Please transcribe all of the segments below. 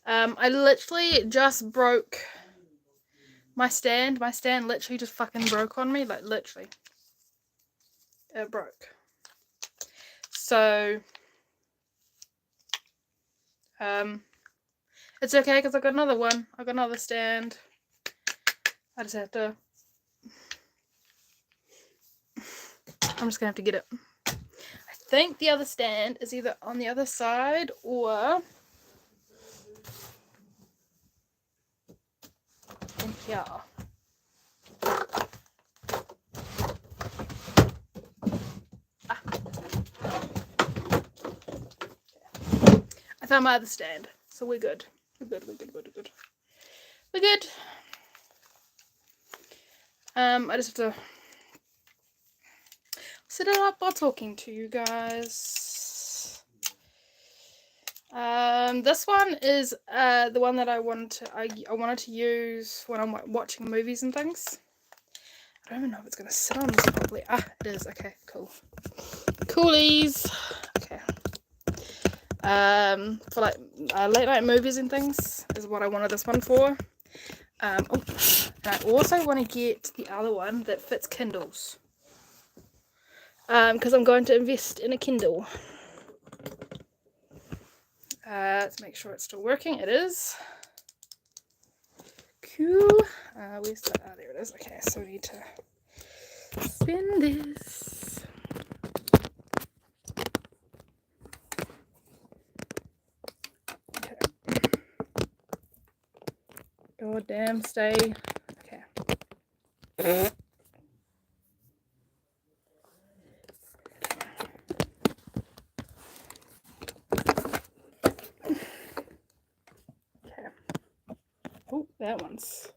I literally just broke my stand. My stand literally just fucking broke on me. Like, literally. It broke. So, it's okay because I got another one. I got another stand. I just have to... I'm just gonna have to get it. I think the other stand is either on the other side or in here. I found my other stand, so we're good. We're good. We're good. I just have to set it up while talking to you guys. This one is the one that I wanted to use when I'm watching movies and things. I don't even know if it's gonna sit on this properly. Ah, it is. Okay, cool. Coolies. Okay. For like late night movies and things is what I wanted this one for. And I also want to get the other one that fits Kindles. Because I'm going to invest in a Kindle. Let's make sure it's still working. It is. Cool. Where's that? Oh, there it is. Okay, so we need to spin this. Okay. God damn, stay. Okay. Okay. Oh, that one's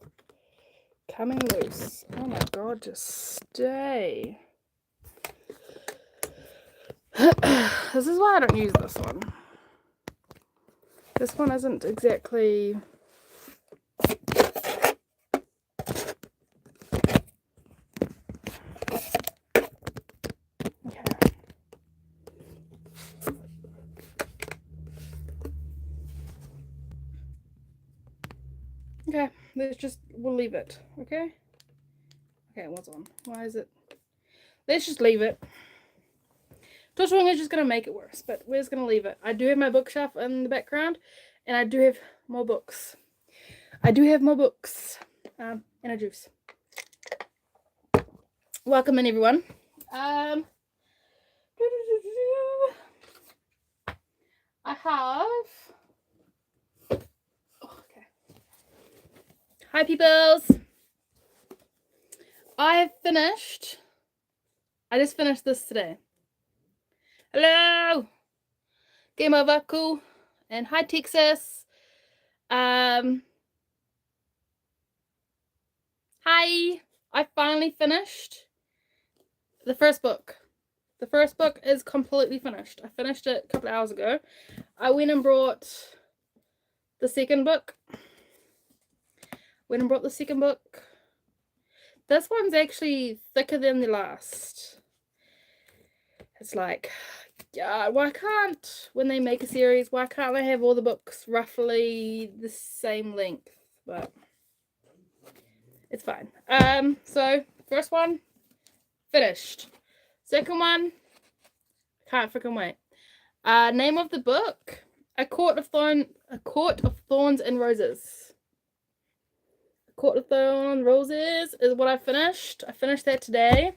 coming loose. Oh my god, just stay. This is why I don't use this one. This one isn't exactly... Okay, we'll leave it, okay? Okay, what's on? Why is it? Let's just leave it. Touching is just going to make it worse, but we're just going to leave it. I do have my bookshelf in the background, and I do have more books. And a juice. Welcome in, everyone. I have... Hi, peoples. I just finished this today. Hello. Game over. Cool. And hi, Texas. Hi. I finally finished the first book. The first book is completely finished. I finished it a couple of hours ago. I went and brought the second book. This one's actually thicker than the last. It's like, yeah, when they make a series, why can't they have all the books roughly the same length? But it's fine. So first one, finished. Second one, can't freaking wait. Name of the book, A Court of Thorns and Roses. Court of Thorns and Roses is what I finished. I finished that today.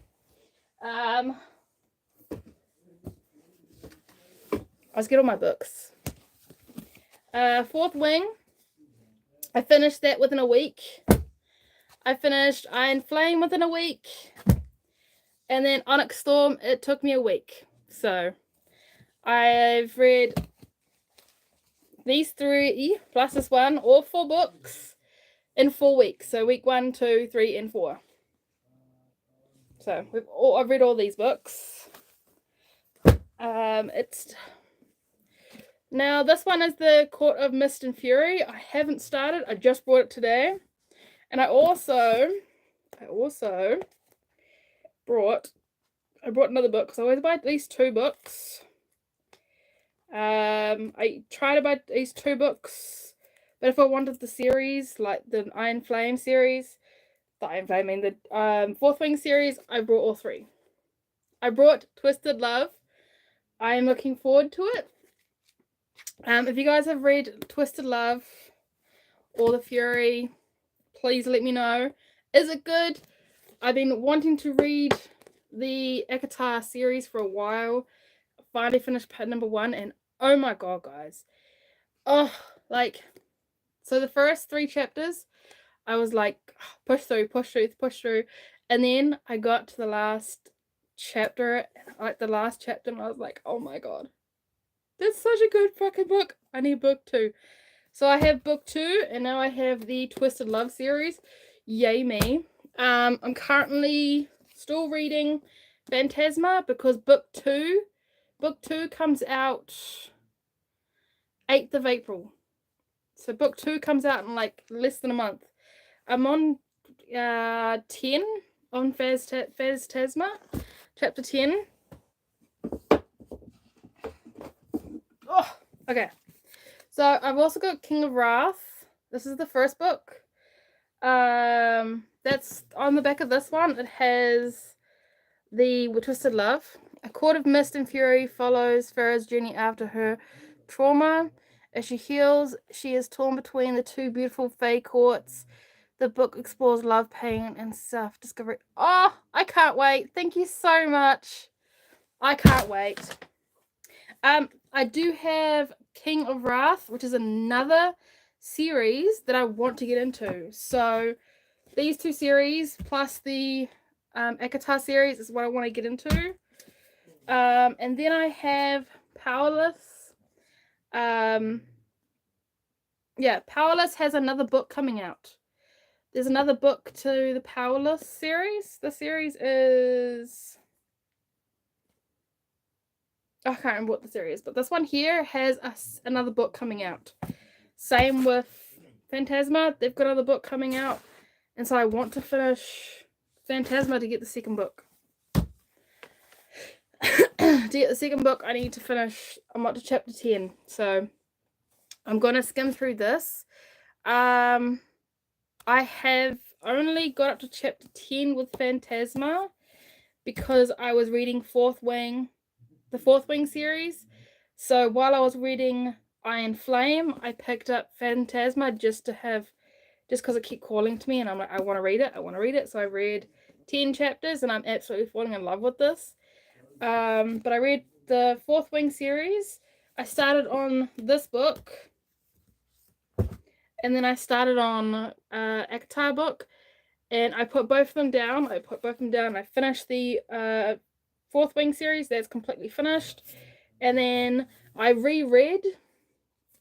Let's get all my books. Fourth Wing. I finished that within a week. I finished Iron Flame within a week. And then Onyx Storm, it took me a week. So I've read these 3 plus this one, all 4 books in 4 weeks. So week 1, 2, 3, and 4. So I've read all these books. Now this one is the Court of Mist and Fury. I haven't started. I just bought it today. And I also brought another book because I always buy at least 2 books. I try to buy these 2 books But if I wanted the series, like the Iron Flame series, the Fourth Wing series, I brought all three. I brought Twisted Love. I am looking forward to it. If you guys have read Twisted Love or The Fury, please let me know. Is it good? I've been wanting to read the Ekatar series for a while. Finally finished part number 1, and oh my god, guys. Oh, like, so the first 3 chapters, I was like, push through, push through, push through. And then I got to the last chapter, like the last chapter, and I was like, oh my god. That's such a good fucking book. I need book 2. So I have book 2, and now I have the Twisted Love series. Yay me. I'm currently still reading Phantasma because book 2 comes out 8th of April. So book 2 comes out in like less than a month. I'm on 10 on Phantasma, chapter 10. Oh, okay. So I've also got King of Wrath. This is the first book. That's on the back of this one. It has the Twisted Love. A court of mist and fury follows Farah's journey after her trauma. As she heals, she is torn between the 2 beautiful Fae courts. The book explores love, pain, and self-discovery. Oh, I can't wait. Thank you so much. I can't wait. I do have King of Wrath, which is another series that I want to get into. So these 2 series plus the Ekatar series is what I want to get into. And then I have Powerless. Yeah, Powerless has another book coming out. There's another book to the Powerless series. The series is... I can't remember what the series is, but this one here has another book coming out. Same with Phantasma. They've got another book coming out. And so I want to finish Phantasma to get the second book. To get the second book, I need to finish... I'm up to chapter 10. So I'm going to skim through this. I have only got up to chapter 10 with Phantasma because I was reading the Fourth Wing series. So while I was reading Iron Flame, I picked up Phantasma just because it kept calling to me, and I'm like, I want to read it. So I read 10 chapters, and I'm absolutely falling in love with this. But I read the Fourth Wing series. I started on this book, and then I started on Ekatar book, and I put both of them down. I finished the Fourth Wing series. That's completely finished. And then I reread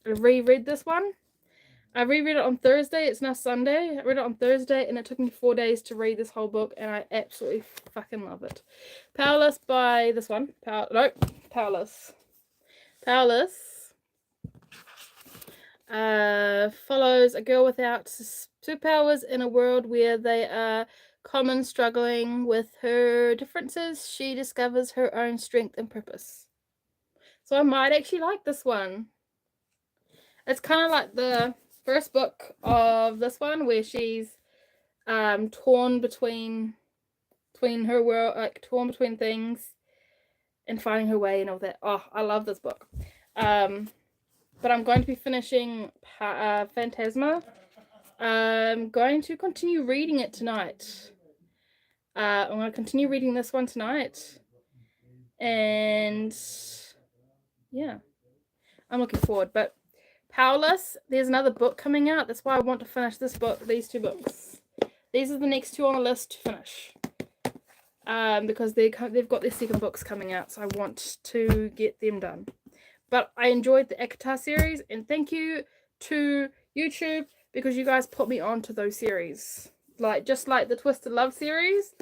this one. I reread it on Thursday. It's now Sunday. I read it on Thursday, and it took me 4 days to read this whole book, and I absolutely fucking love it. Powerless by this one. Powerless. Follows a girl without superpowers in a world where they are common, struggling with her differences. She discovers her own strength and purpose. So I might actually like this one. It's kind of like the first book of this one, where she's torn between her world, like torn between things and finding her way and all that. Oh, I love this book. But I'm going to be finishing Phantasma. I'm going to continue reading it tonight. I'm going to continue reading this one tonight. And yeah, I'm looking forward. But Powerless, there's another book coming out. That's why I want to finish this book, these 2 books. These are the next 2 on the list to finish. Because they've got their second books coming out, so I want to get them done. But I enjoyed the Ekatar series, and thank you to YouTube because you guys put me on to those series. Just like the Twisted Love series,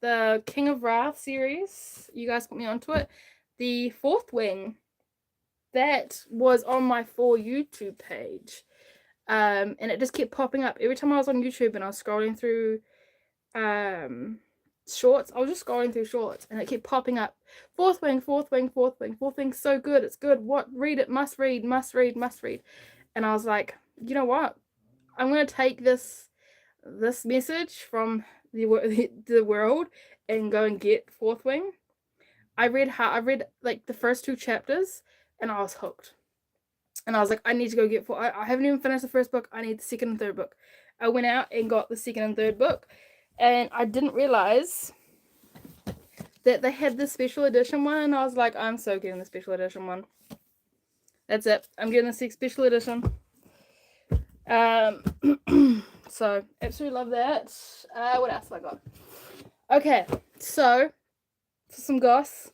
the King of Wrath series, you guys put me onto it. The Fourth Wing, that was on my For YouTube page. And it just kept popping up. Every time I was on YouTube and I was scrolling through shorts, I was just scrolling through shorts, and it kept popping up. Fourth Wing, so good, it's good. What? Read it, must read. And I was like, you know what? I'm gonna take this message from the world and go and get Fourth Wing. I read like the first 2 chapters and I was hooked. And I was like, I need to go get I haven't even finished the first book. I need the second and third book. I went out and got the second and third book, and I didn't realize that they had the special edition one, and I was like, I'm so getting the special edition one. That's it. I'm getting the special edition. So absolutely love that. What else have I got? Okay, so for some goss,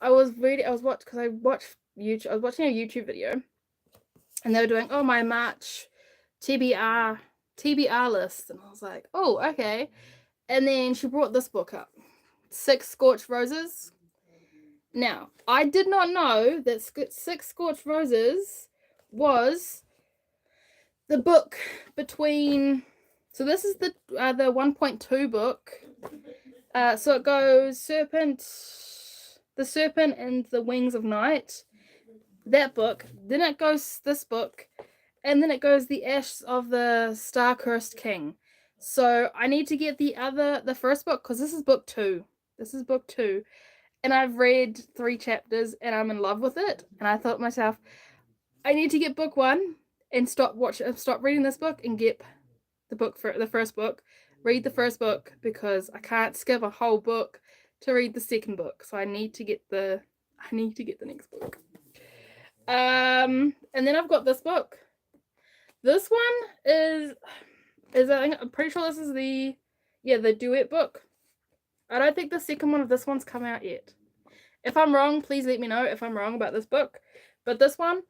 I was watching a YouTube video, and they were doing, oh, my March TBR list, and I was like, oh, okay. And then she brought this book up, 6 Scorched Roses. Now, I did not know that 6 Scorched Roses was the book between, so this is the 1.2 book. So it goes The Serpent and the Wings of Night, that book, then it goes this book, and then it goes The Ashes of the Star-Cursed King. So I need to get the first book, because this is book 2. And I've read 3 chapters and I'm in love with it, and I thought to myself, I need to get book 1 and stop reading this book and get the first book, read the first book, because I can't skip a whole book to read the second book. So I need to get the next book. And then I've got this book. This one is I'm pretty sure this is the duet book. I don't think the second one of this one's come out yet. If I'm wrong, please let me know if I'm wrong about this book. But this one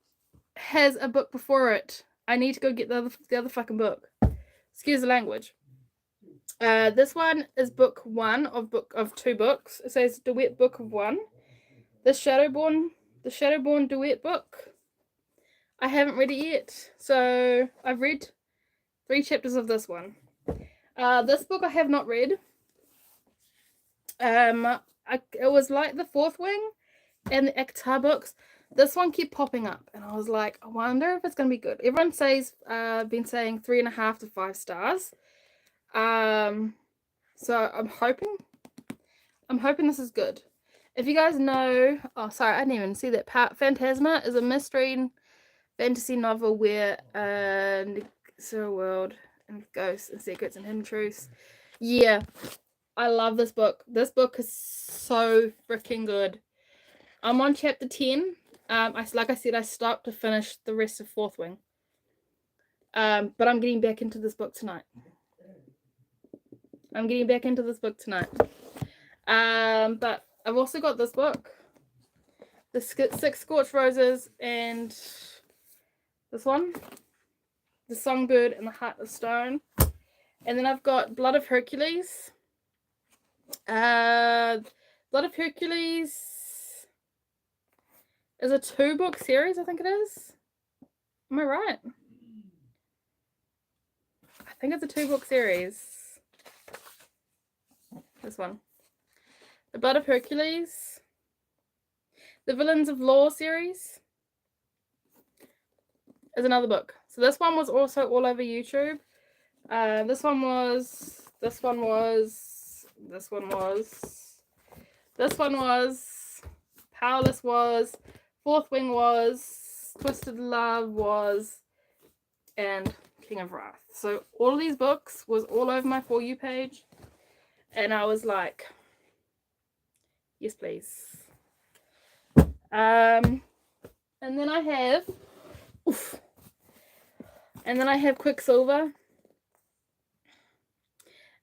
has a book before it. I need to go get the other fucking book. Excuse the language. This one is book 1 of 2 books. It says duet book of 1. The Shadowborn duet book. I haven't read it yet. So I've read 3 chapters of this one. This book I have not read. It was like the Fourth Wing and the Ektar books. This one kept popping up, and I was like, I wonder if it's gonna be good. Everyone says been saying 3.5 to 5 stars. So I'm hoping this is good. If you guys know, oh sorry, I didn't even see that part. Phantasma is a mystery fantasy novel where it's a world and ghosts and secrets and hidden truths. Yeah, I love this book. This book is so freaking good. I'm on chapter 10. Like I said, I stopped to finish the rest of Fourth Wing. But I'm getting back into this book tonight. But I've also got this book, the 6 Scorched Roses, and this one, The Songbird and the Heart of Stone. And then I've got Blood of Hercules. Blood of Hercules is a 2-book series, I think it is. Am I right? I think it's a 2-book series. This one. The Blood of Hercules. The Villains of Law series is another book. So this one was also all over YouTube. This one was. Powerless was. Fourth Wing was. Twisted Love was. And King of Wrath. So all of these books was all over my For You page. And I was like, yes, please. And then I have Quicksilver.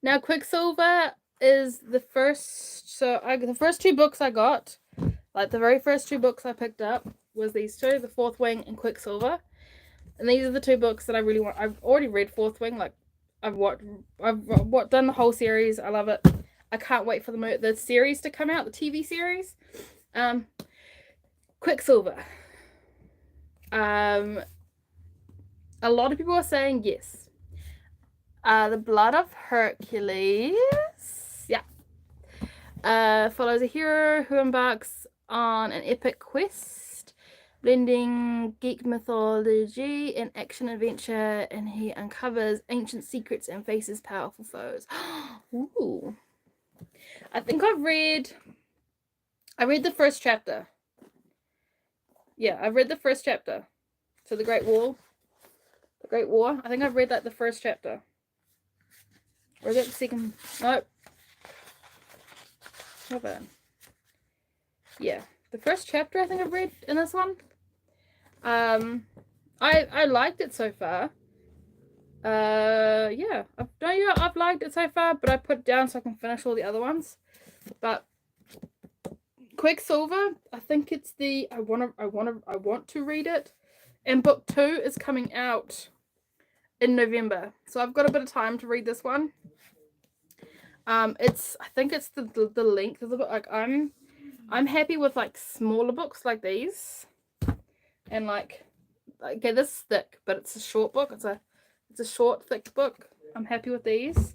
Now, Quicksilver is the first. The first 2 books I got, like the very first 2 books I picked up, was these 2, The Fourth Wing and Quicksilver. And these are the 2 books that I really want. I've already read Fourth Wing. Like, I've done the whole series. I love it. I can't wait for the series to come out, the TV series. Quicksilver. A lot of people are saying yes. The Blood of Hercules. Yeah. Follows a hero who embarks on an epic quest blending geek mythology and action adventure, and he uncovers ancient secrets and faces powerful foes. Ooh. I think I read the first chapter. Yeah, I've read the first chapter. So the Great War. The Great War. I think I've read like the first chapter. Or is that the second? Nope. Hold on. Yeah. The first chapter I think I've read in this one. I liked it so far. Yeah. I've liked it so far, but I put it down so I can finish all the other ones. But Quicksilver, I think it's the I want to read it. And book 2 is coming out in November. So I've got a bit of time to read this one. I think it's the length of the book. Like I'm happy with like smaller books like these. And like okay, this is thick, but it's a short book. It's a short, thick book. I'm happy with these.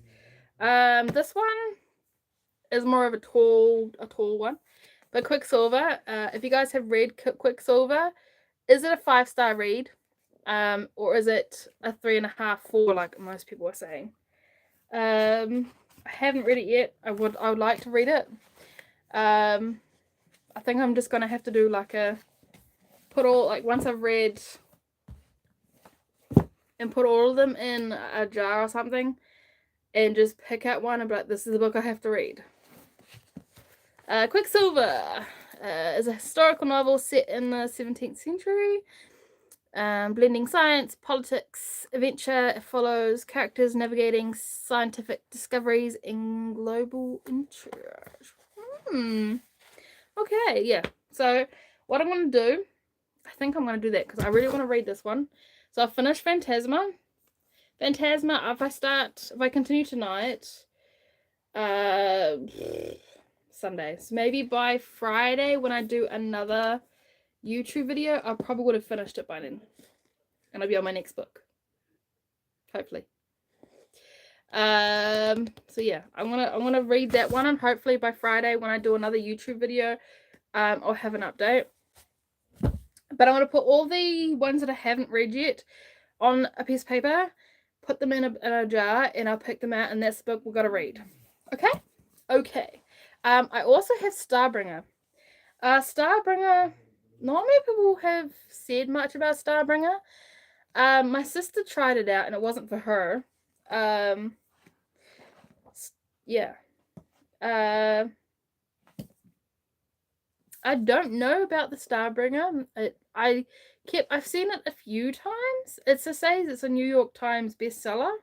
This one is more of a tall one. But Quicksilver, if you guys have read Quicksilver, is it a 5-star read? Or is it a 3.5, 4 like most people are saying? I haven't read it yet. I would like to read it. I think I'm just gonna have to do like once I've read and put all of them in a jar or something and just pick out one and be like, this is the book I have to read. Quicksilver is a historical novel set in the 17th century. Blending science, politics, adventure. It follows characters navigating scientific discoveries in global interest. Okay, yeah. So what I'm going to do, I think I'm going to do that because I really want to read this one. So I'll finish Phantasma. If I continue tonight, Sunday. So maybe by Friday when I do another YouTube video, I probably would have finished it by then. And I'll be on my next book. Hopefully. So yeah, I'm gonna read that one, and hopefully by Friday when I do another YouTube video, I'll have an update. But I'm gonna put all the ones that I haven't read yet on a piece of paper, put them in a jar, and I'll pick them out, and that's the book we're gonna read. Okay? Okay. I also have Starbringer. Starbringer, not many people have said much about Starbringer. My sister tried it out and it wasn't for her. Yeah. I don't know about the Starbringer. I've seen it a few times. It says it's a New York Times bestseller.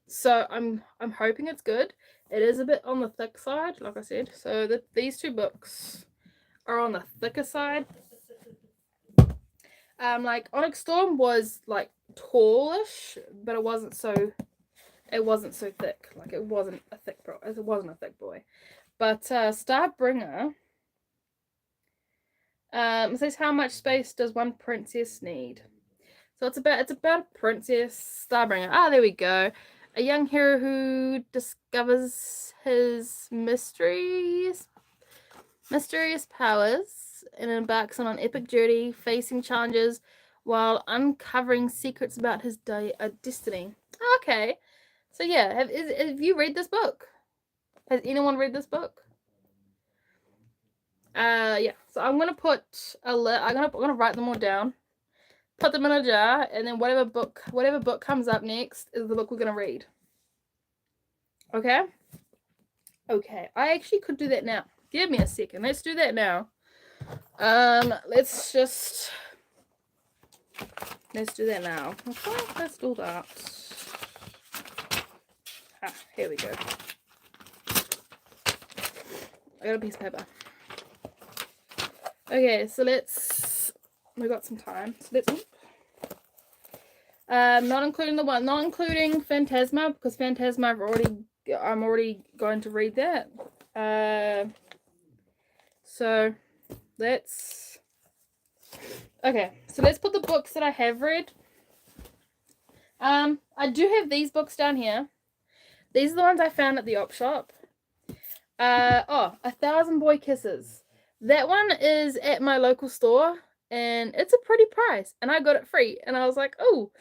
So I'm hoping it's good. It is a bit on the thick side, like I said. So these two books are on the thicker side. Like Onyx Storm was like tallish, but it wasn't so thick. Like it wasn't a thick boy. But Starbringer, it says how much space does one princess need? So it's about a princess. Starbringer. Ah, there we go. A young hero who discovers his mysterious powers and embarks on an epic journey, facing challenges while uncovering secrets about his destiny. Okay, so yeah, have you read this book? Has anyone read this book? Yeah. So I'm gonna put I'm gonna write them all down, put them in a jar, and then whatever book comes up next is the book we're gonna read. Okay. Okay. I actually could do that now. Give me a second. Let's do that now. Let's do that now. Okay, let's do that. Here we go. I got a piece of paper. Okay, so we got some time. So let's not including Phantasma, because Phantasma I'm already going to read that. So let's put the books that I have read. I do have these books down here. These are the ones I found at the op shop. 1,000 Boy Kisses. That one is at my local store. and it's a pretty price, and I got it free, and I was like, oh,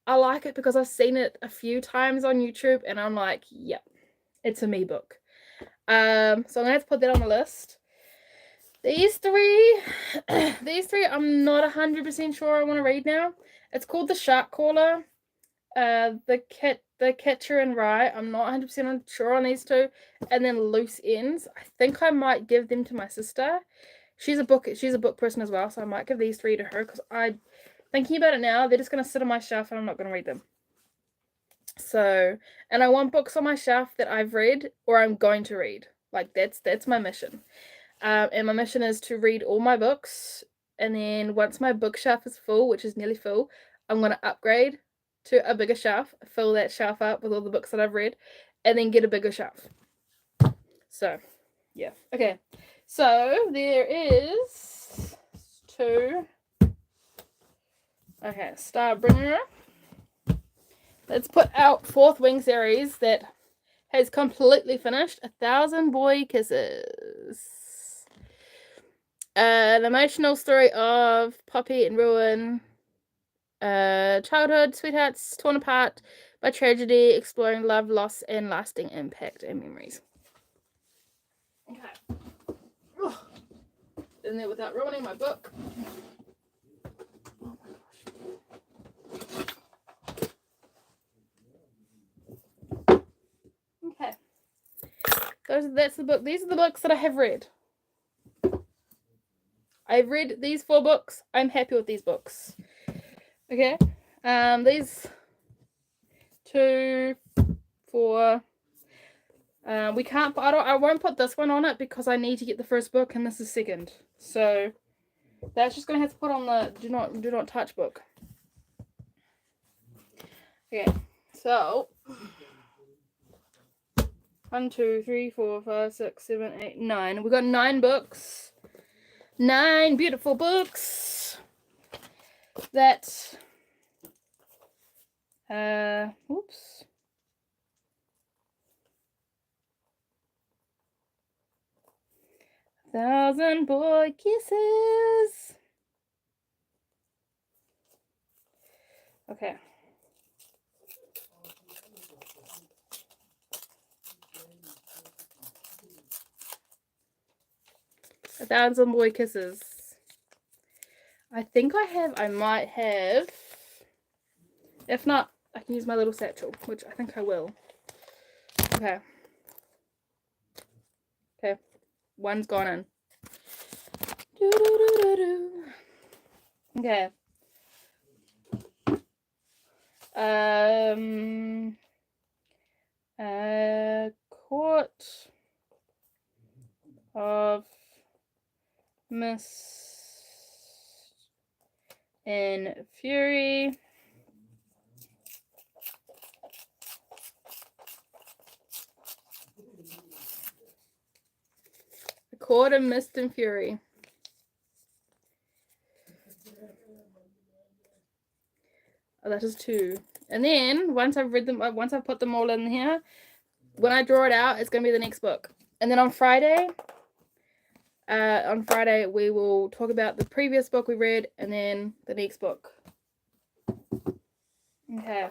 I like it because I've seen it a few times on YouTube, and I'm like, yep, it's a me book. So I'm gonna have to put that on the list. These three I'm not 100% sure I want to read now. It's called The Shark Caller, the Catcher in Rye. I'm not 100% sure on these two, and then Loose Ends. I think I might give them to my sister. She's a book person as well, so I might give these three to her because thinking about it now, they're just gonna sit on my shelf and I'm not gonna read them. So, and I want books on my shelf that I've read or I'm going to read. Like that's my mission. And my mission is to read all my books, and then once my bookshelf is full, which is nearly full, I'm going to upgrade to a bigger shelf, fill that shelf up with all the books that I've read, and then get a bigger shelf. So, yeah. Okay. So, there is 2. Okay, Starbringer. Let's put out 4th Wing series that has completely finished. 1,000 Boy Kisses. An emotional story of Poppy and Ruin. Childhood sweethearts torn apart by tragedy, exploring love, loss, and lasting impact and memories. Okay. In there without ruining my book. Oh my gosh. Okay. That's the book. These are the books that I have read. I've read these 4 books. I'm happy with these books. Okay. These 2, 4. We can't. I won't put this one on it because I need to get the first book, and this is second. So that's just gonna have to put on the do not touch book. Okay. So 1, 2, 3, 4, 5, 6, 7, 8, 9. We got 9 books. 9 beautiful books that oops. Thousand Boy Kisses. Okay. A 1,000 Boy Kisses. I might have. If not, I can use my little satchel, which I think I will. Okay. Okay. One's gone in. Okay. Court of Mist and Fury. A Court of Mist and Fury. Oh, that is 2. And then once I've read them, once I've put them all in here, when I draw it out, it's gonna be the next book. And then on Friday we will talk about the previous book we read and then the next book. Okay.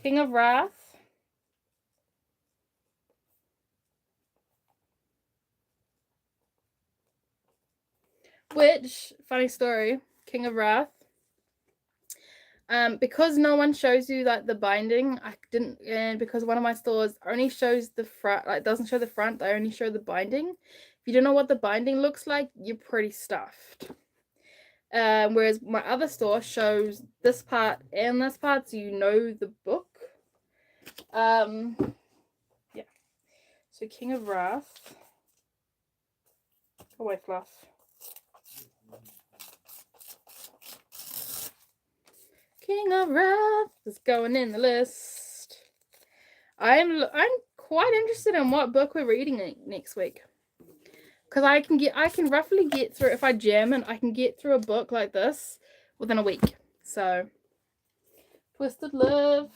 King of Wrath. Which, funny story, King of Wrath. Because no one shows you like the binding, and because one of my stores only shows the front, like doesn't show the front, they only show the binding. If you don't know what the binding looks like, you're pretty stuffed. Whereas my other store shows this part and this part, so you know the book. Yeah. So King of Wrath. Go away, Fluff. King of Wrath is going in the list. I'm quite interested in what book we're reading next week. Because I can roughly get through, if I jam it, I can get through a book like this within a week. So, Twisted Love.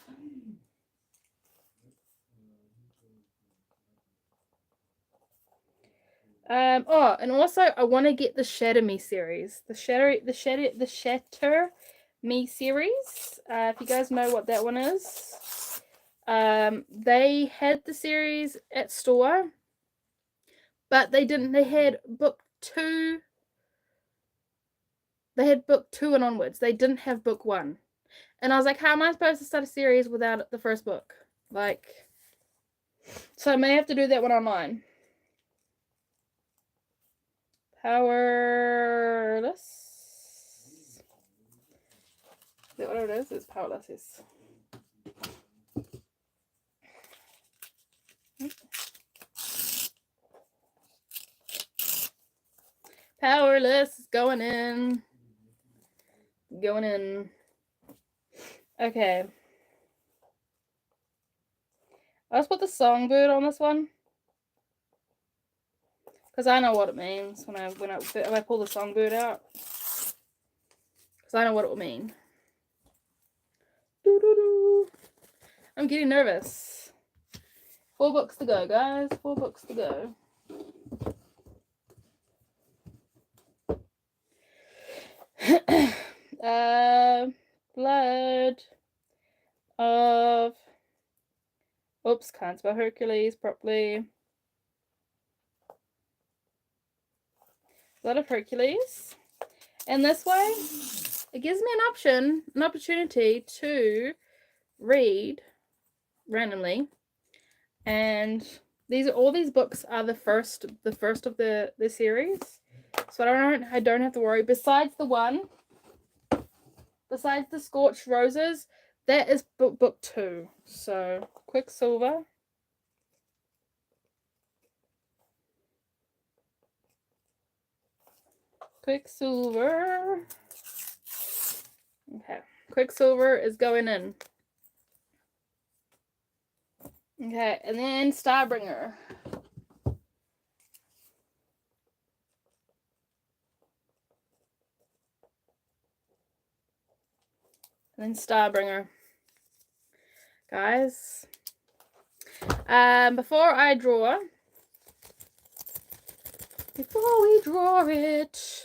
Oh, and also I want to get the Shatter Me series. The Shatter Me series. If you guys know what that one is. They had the series at store, but they didn't. They had book 2. They had book 2 and onwards. They didn't have book 1. And I was like, how am I supposed to start a series without the first book? Like, so I may have to do that one online. Powerless. Is that what it is? It's Powerless, yes. Powerless is going in. Going in. Okay. I just put the songbird on this one, because I know what it means when I pull the songbird out. Because I know what it will mean. Doo-doo-doo. I'm getting nervous. 4 books to go, guys. 4 books to go. Blood of... Oops, can't spell Hercules properly. Blood of Hercules. And this way, it gives me an opportunity to read randomly. And all these books are the first of the series. So I don't have to worry. Besides the Scorched Roses, that is book 2. So Quicksilver. Quicksilver. Okay. Quicksilver is going in. Okay, and then Starbringer. And then Starbringer. Guys. Before we draw it,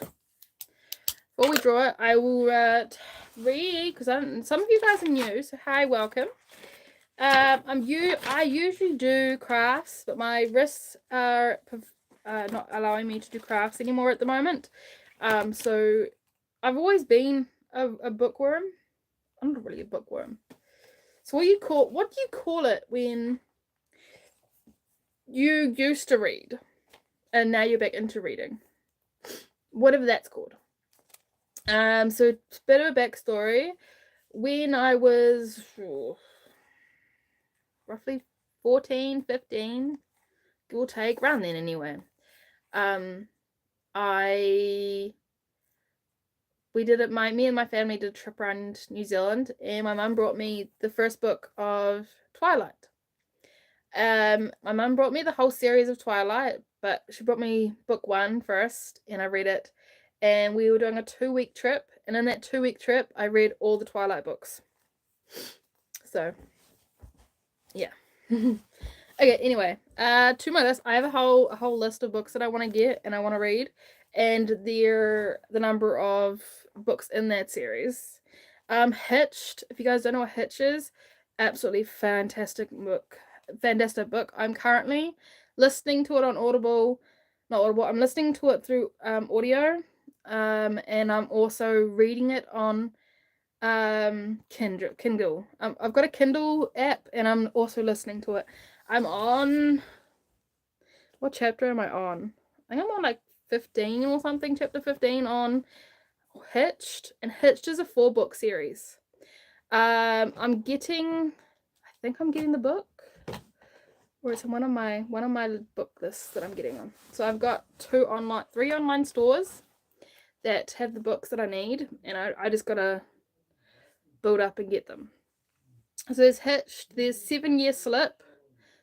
I will read, because some of you guys are new, so hi, welcome. I usually do crafts, but my wrists are not allowing me to do crafts anymore at the moment. So I've always been a bookworm. I'm not really a bookworm. So what do you call it when you used to read and now you're back into reading? Whatever that's called. So a bit of a backstory. When I was roughly 14, 15, give or take, around then anyway, me and my family did a trip around New Zealand, and my mum brought me the first book of Twilight. My mum brought me the whole series of Twilight, but she brought me book 1 first, and I read it. And we were doing a 2-week trip, and in that 2-week trip, I read all the Twilight books. So, yeah. Okay, anyway, to my list, I have a whole list of books that I want to get and I want to read, and the number of books in that series. Hitched, if you guys don't know what Hitch is, absolutely fantastic book. I'm currently listening to it on Audible. Not Audible, I'm listening to it through audio, and I'm also reading it on Kindle. I've got a Kindle app, and I'm also listening to it. I'm on, what chapter am I on? I think I'm on like 15 or something, chapter 15 on Hitched, and Hitched is a 4-book series. I think I'm getting the book, or it's in one of my book lists that I'm getting on. So I've got 3 online stores that have the books that I need, and I just gotta build up and get them. So there's Hitched, there's 7 Year Slip.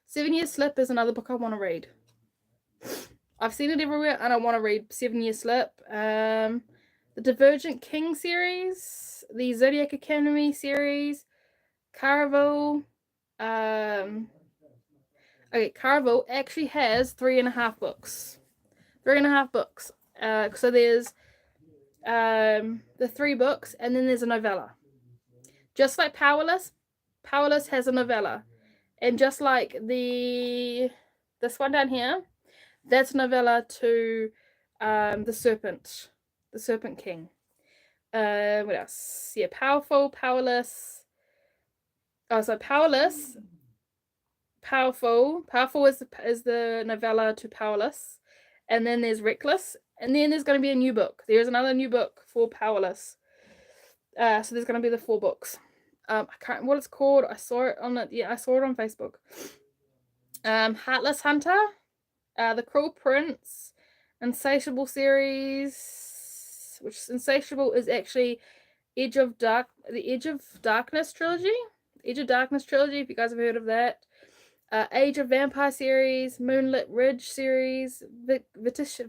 7 Year Slip is another book I want to read. I've seen it everywhere, and I want to read 7 Year Slip. The Divergent King series, the Zodiac Academy series, Caraval. Okay, Caraval actually has 3.5 books. 3.5 books. So there's the 3 books, and then there's a novella. Just like Powerless has a novella, and just like this one down here, that's a novella to the Serpent King. What else? Yeah, Powerful, Powerless. Oh, so Powerless, Powerful is the novella to Powerless, and then there's Reckless, and then there's going to be a new book. There's another new book for Powerless. So there's going to be the 4 books. I can't remember what it's called. I saw it on Facebook. Heartless Hunter, The Cruel Prince, Insatiable series, which Insatiable is actually the Edge of Darkness trilogy. Edge of Darkness trilogy, if you guys have heard of that. Age of Vampire series, Moonlit Ridge series,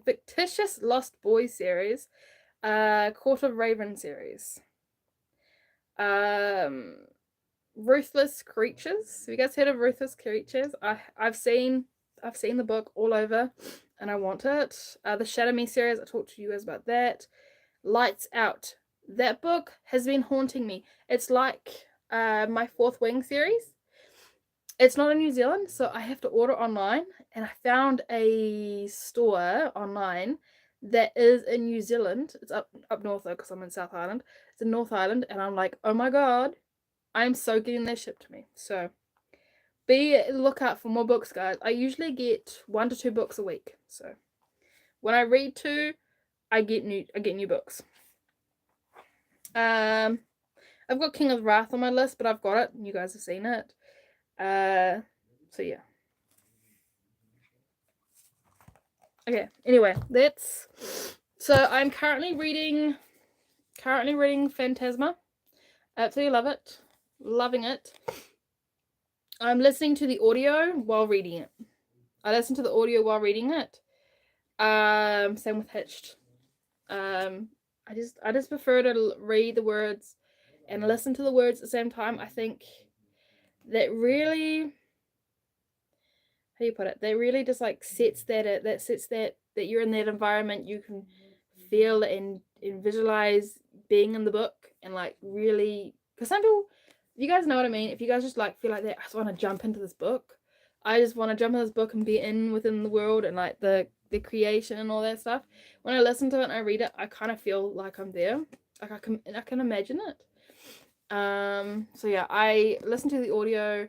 Fictitious Lost Boys series, Court of Raven series. Ruthless Creatures. Have you guys heard of Ruthless Creatures? I've seen the book all over, and I want it. The Shadow Me series, I talked to you guys about that. Lights Out. That book has been haunting me. It's like my Fourth Wing series. It's not in New Zealand, so I have to order online, and I found a store online that is in New Zealand. It's up north though, because I'm in South Island. It's in North Island, and I'm like, oh my god, I'm so getting that shipped to me. So be lookout for more books, guys. I usually get 1 to 2 books a week. So when I read 2, I get new books. I've got King of Wrath on my list, but I've got it. You guys have seen it. So yeah. Okay, anyway, so I'm currently reading Phantasma. Absolutely love it. Loving it. I'm listening to the audio while reading it. I listen to the audio while reading it. Same with Hitched. I just prefer to read the words and listen to the words at the same time. I think that really, how do you put it? That really just like sets that you're in that environment. You can feel and visualize being in the book, and like really, because some people, you guys know what I mean. If you guys just like feel like that, I just want to jump into this book. I just want to jump into this book and be within the world and like the creation and all that stuff. When I listen to it and I read it, I kind of feel like I'm there. Like I can imagine it. So yeah, I listen to the audio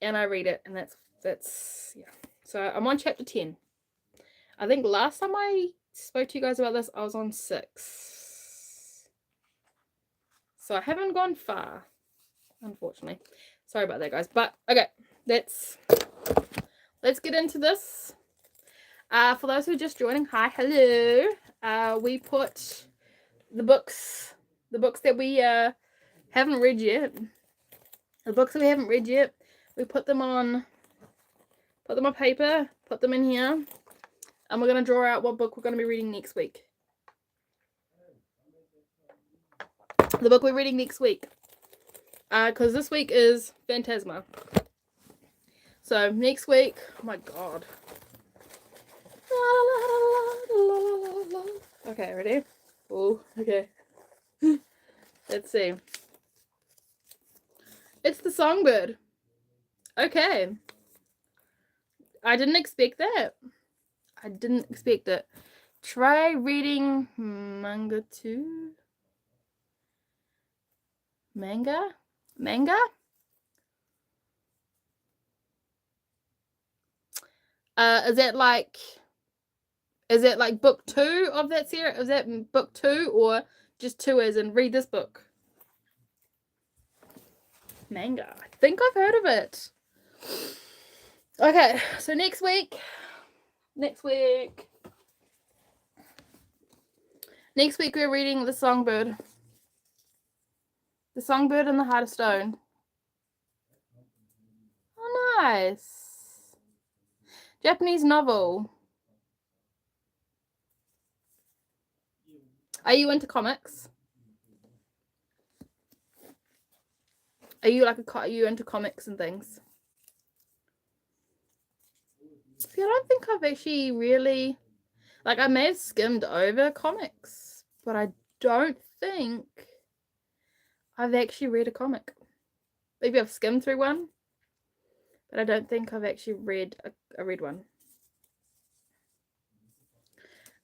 and I read it, and that's yeah. So I'm on chapter 10. I think last time I spoke to you guys about this, I was on 6. So I haven't gone far, unfortunately. Sorry about that, guys. But okay, let's get into this. For those who are just joining, hi, hello. We put the books that we haven't read yet. The books that we haven't read yet, we put them on paper, put them in here, and we're gonna draw out what book we're gonna be reading next week. The book we're reading next week, because this week is Phantasma. So next week, oh my god. Okay, ready? Oh, okay. Let's see. It's the Songbird. Okay. I didn't expect that. I didn't expect it. Try reading manga too. Manga? Is that like book 2 of that series? Is that book 2 or just 2 as in read this book? Manga. I think I've heard of it. Okay, so next week we're reading The Songbird. The Songbird and the Heart of Stone. Oh, nice. Japanese novel. Are you into comics? Are you into comics and things? See, I don't think I've actually really... Like, I may have skimmed over comics, but I don't think I've actually read a comic. Maybe I've skimmed through one, but I don't think I've actually read one.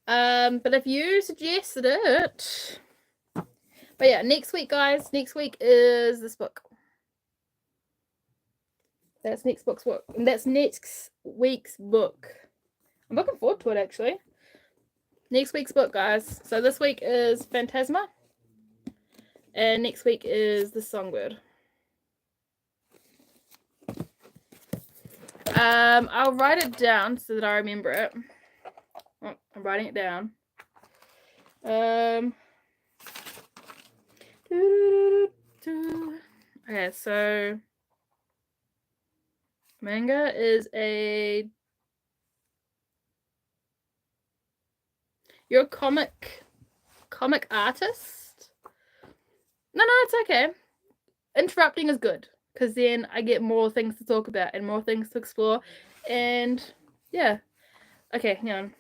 But if you suggested it, but yeah, next week, guys. Next week is this book. That's next book's book, and that's next week's book. I'm looking forward to it, actually. Next week's book, guys. So this week is Phantasma, and next week is The Songbird. I'll write it down so that I remember it. Oh, I'm writing it down. Okay, so manga is a... You're a comic artist? No, it's okay. Interrupting is good, because then I get more things to talk about and more things to explore, and yeah. Okay, hang on.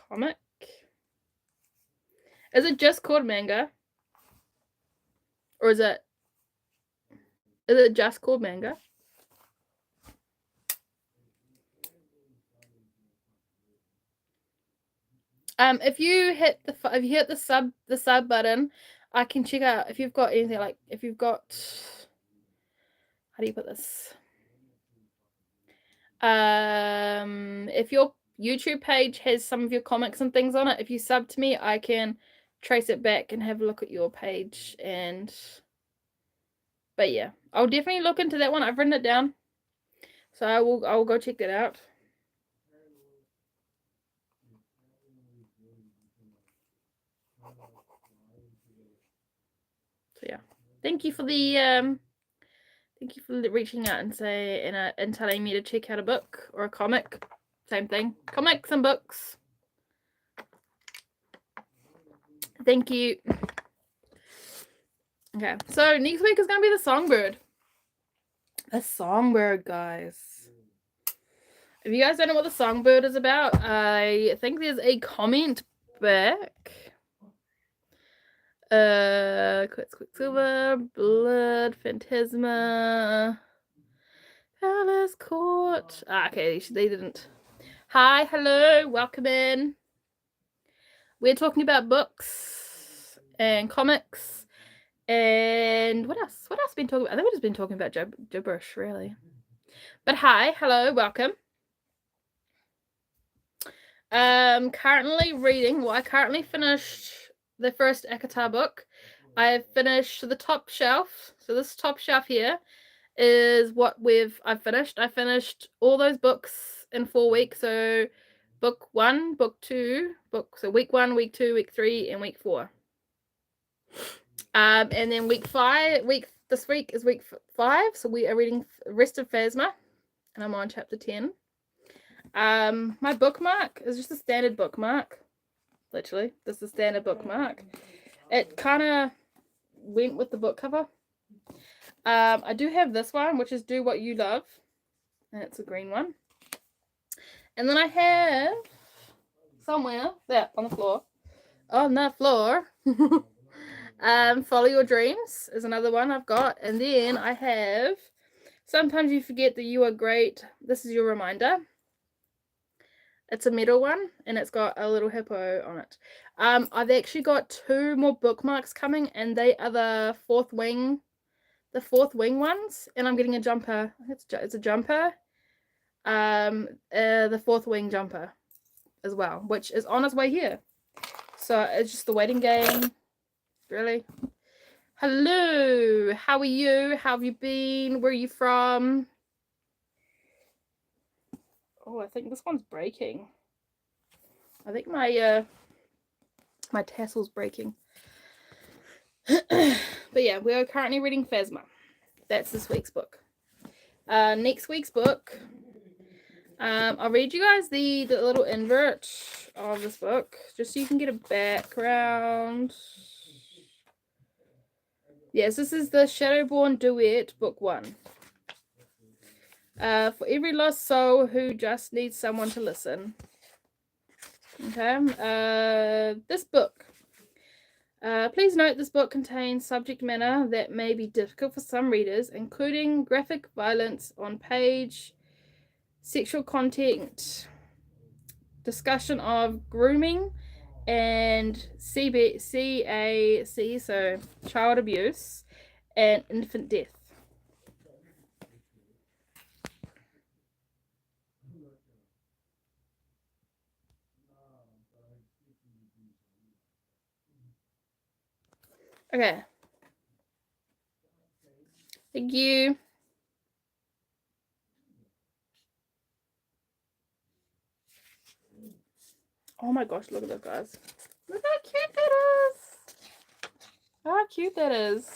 Comic. Is it just called manga? Or is it just called manga? If you hit the sub button, I can check out if you've got anything, like if you've got, how do you put this? If your YouTube page has some of your comics and things on it, if you sub to me, I can trace it back and have a look at your page. And but yeah, I'll definitely look into that one. I've written it down, so I will go check that out. So yeah, thank you for the reaching out and telling me to check out a book or a comic. Same thing, comics and books. Thank you. Okay, so next week is gonna be The Songbird. The Songbird, guys. If you guys don't know what The Songbird is about, I think there's a comment back. Quicksilver, Blood, Phantasma, Palace Court. Okay, they didn't. Hi, hello, welcome in. We're talking about books and comics and what else? What else have we been talking about? I think we've just been talking about gibberish, really. But hi, hello, welcome. Currently reading. Well, I currently finished the first Akatar book. I have finished the top shelf. So this top shelf here is what I've finished. I finished all those books in 4 weeks. So book 1, book 2, so week 1, week 2, week 3, and week 4. And then this week is week 5. So we are reading the rest of Phasma, and I'm on chapter 10. My bookmark is just a standard bookmark. Literally, this is a standard bookmark. It kind of went with the book cover. I do have this one, which is Do What You Love, and it's a green one. And then I have somewhere there on the floor. On the floor. Follow Your Dreams is another one I've got. And then I have Sometimes You Forget That You Are Great. This Is Your Reminder. It's a metal one, and it's got a little hippo on it. I've actually got 2 more bookmarks coming, and they are the fourth wing ones, and I'm getting a jumper. It's a jumper. The fourth wing jumper as well, which is on its way here. So it's just the waiting game, really. Hello, how are you? How have you been? Where are you from? Oh, I think this one's breaking. I think my my tassel's breaking. But yeah, we are currently reading Phasma. That's this week's book. Next week's book, I'll read you guys the little invert of this book, just so you can get a background. Yes, this is the Shadowborn Duet, book 1. For every lost soul who just needs someone to listen. Okay. This book. Please note this book contains subject matter that may be difficult for some readers, including graphic violence on page, sexual content, discussion of grooming, and CAC, so child abuse, and infant death. Okay. Thank you. Oh my gosh, look at those guys. Look how cute that is. How cute that is.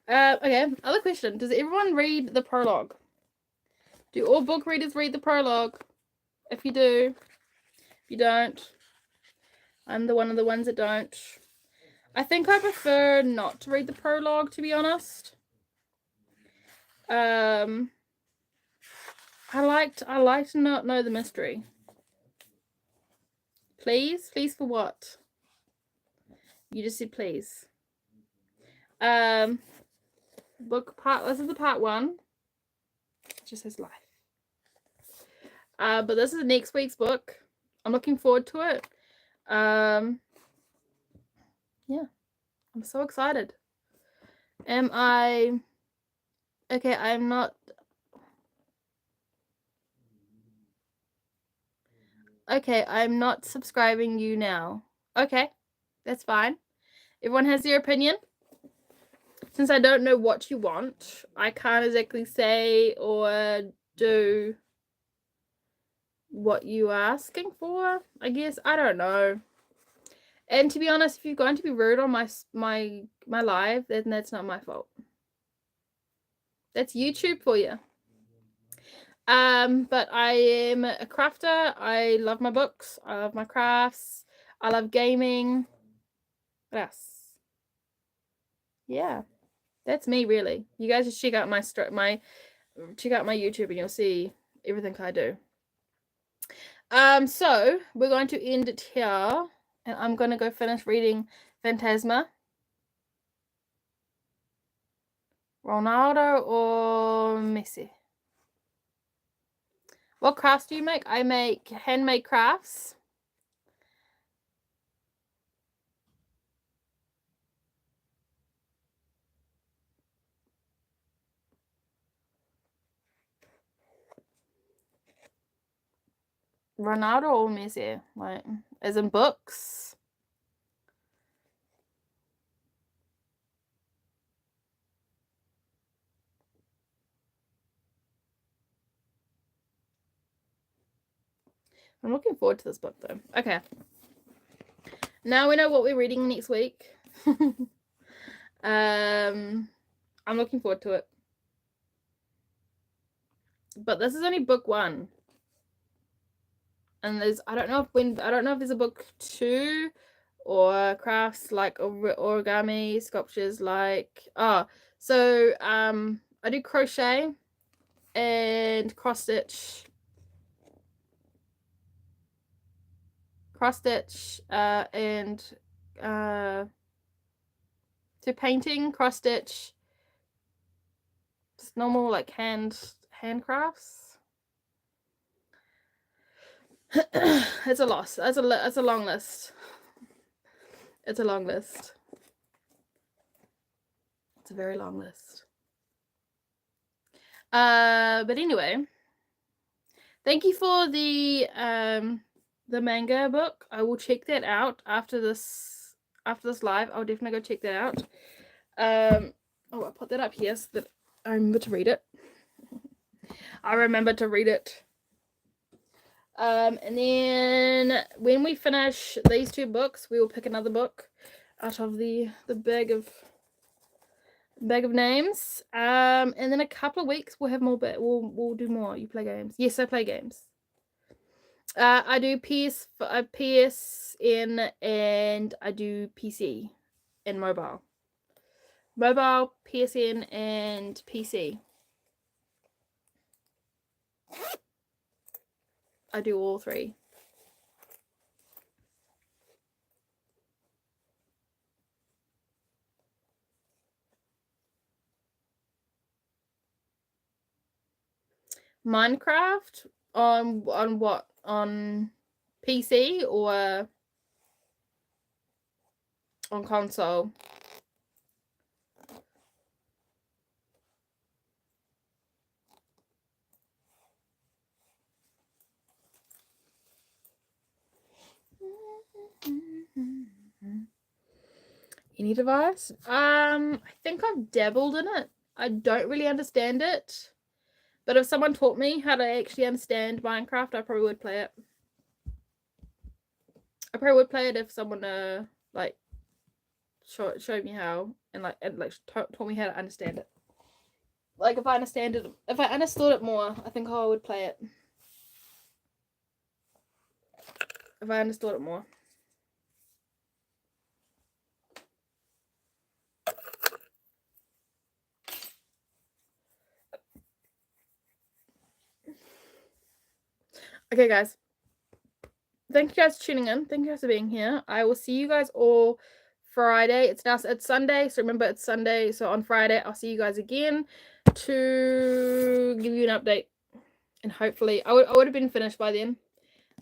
Okay, other question. Does everyone read the prologue? Do all book readers read the prologue? If you do, if you don't, I'm one of the ones that don't. I think I prefer not to read the prologue, to be honest. I like to not know the mystery. Please for what? You just said please. Book part. This is the part 1. It just says life. But this is next week's book. I'm looking forward to it. Yeah, I'm so excited. Am I? Okay, I'm not. Okay, I'm not subscribing you now. Okay, that's fine. Everyone has their opinion. Since I don't know what you want, I can't exactly say or do what you are asking for, I guess. I don't know. And to be honest, if you're going to be rude on my live, then that's not my fault. That's YouTube for you. But I am a crafter. I love my books. I love my crafts. I love gaming. What else? Yeah, that's me really. You guys just check out my YouTube and you'll see everything I do. So we're going to end it here, and I'm gonna go finish reading Phantasma. Ronaldo or Messi? What crafts do you make? I make handmade crafts. Ronaldo or Messi? Like, as in books? I'm looking forward to this book though. Okay. Now we know what we're reading next week. I'm looking forward to it. But this is only book 1. And there's I don't know if there's a book 2 or crafts like origami sculptures like so I do crochet and cross stitch and so painting, cross stitch, just normal like handcrafts. It's a loss. That's a long list. It's a long list. It's a very long list. But anyway, thank you for the manga book. I will check that out after this live. I'll definitely go check that out. Oh, I'll put that up here so that I remember to read it. I remember to read it. And then when we finish these 2 books, we will pick another book out of the bag of names. And then a couple of weeks we'll have more, but we'll do more. You play games? Yes, I play games. I do PSN and I do PC and mobile, PSN and PC. I do all three. Minecraft on what? On PC or on console? Any device? I think I've dabbled in it. I don't really understand it. But if someone taught me how to actually understand Minecraft, I probably would play it. I probably would play it if someone like showed me how and taught me how to understand it. Like if I understood it more, I think I would play it. If I understood it more. Okay, guys. Thank you guys for tuning in. Thank you guys for being here. I will see you guys all Friday. It's Sunday, so remember it's Sunday. So on Friday, I'll see you guys again to give you an update. And hopefully, I would have been finished by then.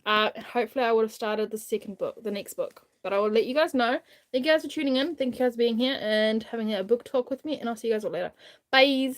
And hopefully, I would have started the next book. But I will let you guys know. Thank you guys for tuning in. Thank you guys for being here and having a book talk with me. And I'll see you guys all later. Bye.